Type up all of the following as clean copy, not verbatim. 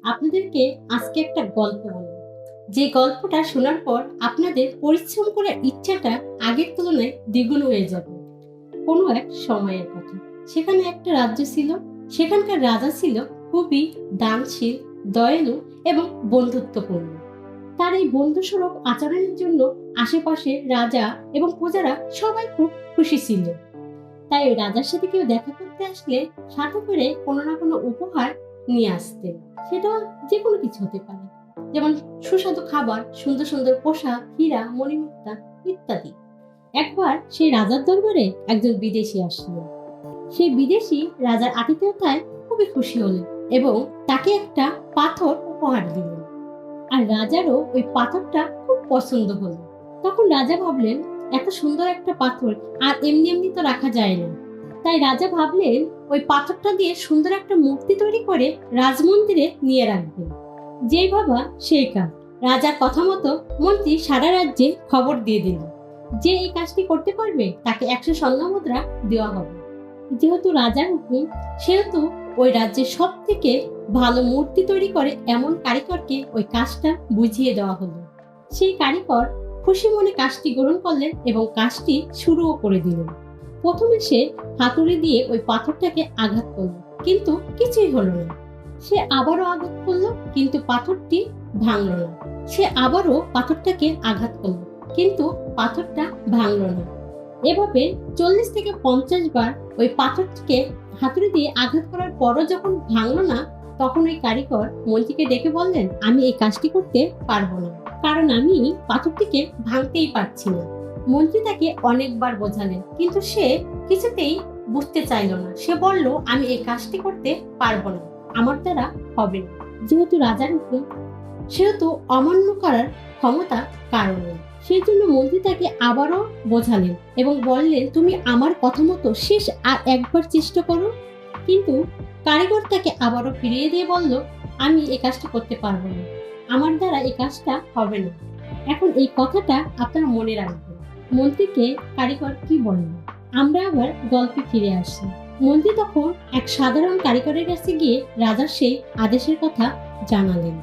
আপনাদেরকে আজকে একটা গল্প বলব। যে গল্পটা শোনার পর আপনাদের পরিশ্রম করার ইচ্ছাটা আগের তুলনায় দ্বিগুণ হয়ে যাবে। কোনো এক সময়ের কথা। সেখানে একটা রাজ্য ছিল। সেখানকার রাজা ছিল খুবই দানশীল, দয়ালু এবং বন্ধুত্বপূর্ণ। তার এই বন্ধুসুলভ আচরণের জন্য আশেপাশে রাজা এবং প্রজারা সবাই খুব খুশি ছিল। তাই ওই রাজার সাথে কেউ দেখা করতে আসলে সাথে করে কোনো না কোনো উপহার নিয়ে আসতেন। সেটা যে কোনো কিছু হতে পারে, যেমন সুস্বাদু খাবার, সুন্দর সুন্দর পোশাক, হীরা, মণিমুক্তা ইত্যাদি। একবার সেই রাজার দরবারে একজন বিদেশি আসলো। সেই বিদেশি রাজার আতিথেয়তায় খুবই খুশি হলেন এবং তাকে একটা পাথর উপহার দিলেন। আর রাজারও ওই পাথরটা খুব পছন্দ হলো। তখন রাজা ভাবলেন, এত সুন্দর একটা পাথর আর এমনি এমনি তো রাখা যায় না। তাই রাজা ভাবলেন ওই পাথরটা দিয়ে সুন্দর একটা মূর্তি তৈরি করে রাজমন্দিরে নিয়ে রাখবেন। যেই ভাবা সেই কাজ। রাজার কথা মতো মন্ত্রী সারা রাজ্যে খবর দিয়ে দিল যে এই কাজটি করতে পারবে তাকে 100 স্বর্ণ মুদ্রা দেওয়া হবে। যেহেতু রাজার হুকুম, সেহেতু ওই রাজ্যের সব থেকে ভালো মূর্তি তৈরি করে এমন কারিগরকে ওই কাজটা বুঝিয়ে দেওয়া হলো। সেই কারিগর খুশি মনে কাজটি গ্রহণ করলেন এবং কাজটি শুরুও করে দিলেন। প্রথমে সে হাতুড়ি দিয়ে ওই পাথরটাকে আঘাত করলো, কিন্তু কিছুই হলো না। সে আবারও আঘাত করলো, কিন্তু পাথরটি ভাঙলো না। সে আবারও পাথরটাকে আঘাত করলো, কিন্তু পাথরটা ভাঙলো না। এভাবে 40 থেকে 50 বার ওই পাথরটিকে হাতুড়ি দিয়ে আঘাত করার পরও যখন ভাঙলো না, তখন ওই কারিগর মন্ত্রীকে ডেকে বললেন, আমি এই কাজটি করতে পারবো না, কারণ আমি পাথরটিকে ভাঙতেই পারছি না। মন্ত্রী তাকে অনেকবার বোঝালেন, কিন্তু সে কিছুতেই বুঝতে চাইলো না। সে বলল, আমি এই কাজটি করতে পারবো না, আমার দ্বারা হবে না। যেহেতু রাজার হুকুম, সেহেতু অমান্য করার ক্ষমতা কারণ নেই। সেই জন্য মন্ত্রী তাকে আবারও বোঝালেন এবং বললেন, তুমি আমার কথা মতো শেষ আর একবার চেষ্টা করো। কিন্তু কারিগর তাকে আবারও ফিরিয়ে দিয়ে বলল, আমি এই কাজটা করতে পারবো না, আমার দ্বারা এই কাজটা হবে না। এখন এই কথাটা আপনারা মনে রাখবেন। মন্ত্রীকে কারিগর কি বলল? আমরা আবার গল্পে ফিরে আসি। মন্ত্রী তখন এক সাধারণ কারিগরের কাছে গিয়ে রাজার সেই আদেশের কথা জানালেন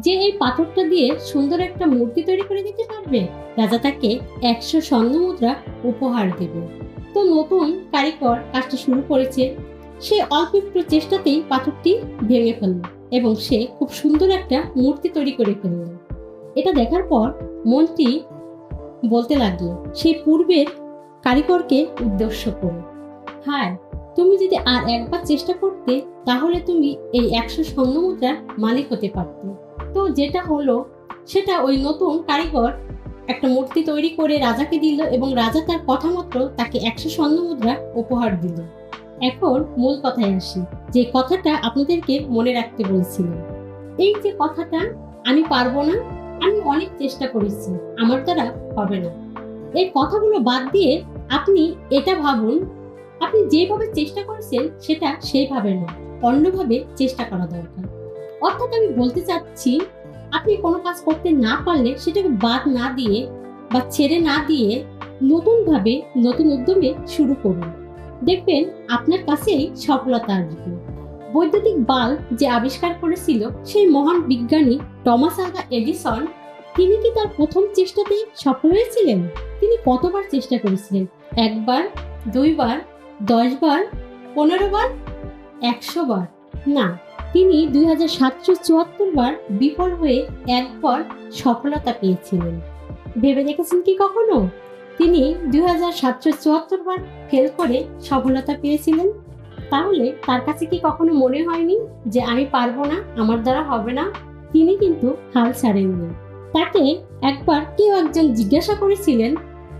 যে এই পাথরটা দিয়ে সুন্দর একটা মূর্তি তৈরি করে দিতে পারবে, রাজা তাকে 100 স্বর্ণ মুদ্রা উপহার দেবে। তো নতুন কারিগর কাজটা শুরু করেছে। সে অল্প একটু চেষ্টাতেই পাথরটি ভেঙে ফেলল এবং সে খুব সুন্দর একটা মূর্তি তৈরি করে ফেলল। এটা দেখার পর মন্ত্রী বলতে লাগলো সেই পূর্বের কারিগরকে উদ্দেশ্য করে, হায়, তুমি যদি আর একবার চেষ্টা করতে তাহলে তুমি এই 100 স্বর্ণ মুদ্রার মালিক হতে পারতে। তো যেটা হলো সেটা ওই নতুন কারিগর একটা মূর্তি তৈরি করে রাজাকে দিল এবং রাজা তার কথা মতো তাকে 100 স্বর্ণ মুদ্রা উপহার দিল। এখন মূল কথায় আসি, যে কথাটা আপনাদেরকে মনে রাখতে বলছিলাম। এই যে কথাটা, আমি পারবো না, আমি অনেক চেষ্টা করেছি, আমার দ্বারা হবে না, এই কথাগুলো বাদ দিয়ে আপনি এটা ভাবুন, আপনি যেভাবে চেষ্টা করেছেন সেটা সেইভাবে নয়, অন্যভাবে চেষ্টা করা দরকার। অর্থাৎ আমি বলতে চাচ্ছি, আপনি কোনো কাজ করতে না পারলে সেটাকে বাদ না দিয়ে বা ছেড়ে না দিয়ে নতুনভাবে নতুন উদ্যমে শুরু করুন। দেখবেন আপনার কাছেই সফলতা আসবে। বৈদ্যুতিক বাল্ব যে আবিষ্কার করেছিল সেই মহান বিজ্ঞানী টমাস আলভা এডিসন, তিনি কি তার প্রথম চেষ্টাতেই সফল হয়েছিলেন? তিনি কতবার চেষ্টা করেছিলেন? 1 বার, 2 বার, 10 বার, 15 বার, 100 বার? না, তিনি 2774 বার বিফল হয়ে একবার সফলতা পেয়েছিলেন। ভেবে দেখেছেন কি কখনো তিনি 2774 বার ফেল করে সফলতা পেয়েছিলেন? তাহলে তার কাছে কি কখনো মনে হয়নি যে আমি পারবো না, আমার দ্বারা হবে না? তিনি কিন্তু হাল ছাড়েননি। তাকে একবার কেউ একজন জিজ্ঞাসা করেছিলেন,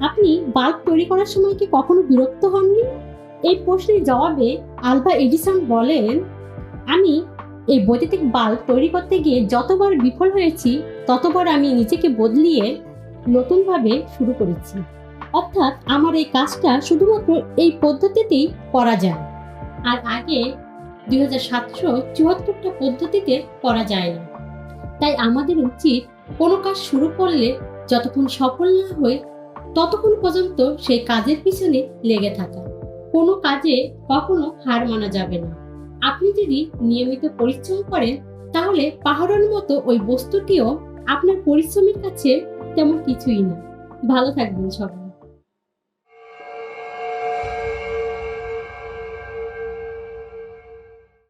আপনি বাল্ব তৈরি করার সময় কি কখনো বিরক্ত হননি? এই প্রশ্নের জবাবে আলভা এডিসন বলেন, আমি এই বৈদ্যুতিক বাল্ব তৈরি করতে গিয়ে যতবার বিফল হয়েছি ততবার আমি নিজেকে বদলিয়ে নতুনভাবে শুরু করেছি। অর্থাৎ আমার এই কাজটা শুধুমাত্র এই পদ্ধতিতেই করা যায়, আর আগে 2774টা পদ্ধতিতে করা যায় না। তাই আমাদের উচিত কোনো কাজ শুরু করলে যতক্ষণ সফল না হয় ততক্ষণ পর্যন্ত সেই কাজের পিছনে লেগে থাকা। কোনো কাজে কখনো হার মানা যাবে না। আপনি যদি নিয়মিত পরিশ্রম করেন তাহলে পাহাড়ের মতো ওই বস্তুটিও আপনার পরিশ্রমের কাছে তেমন কিছুই না। ভালো থাকবেন সবাই।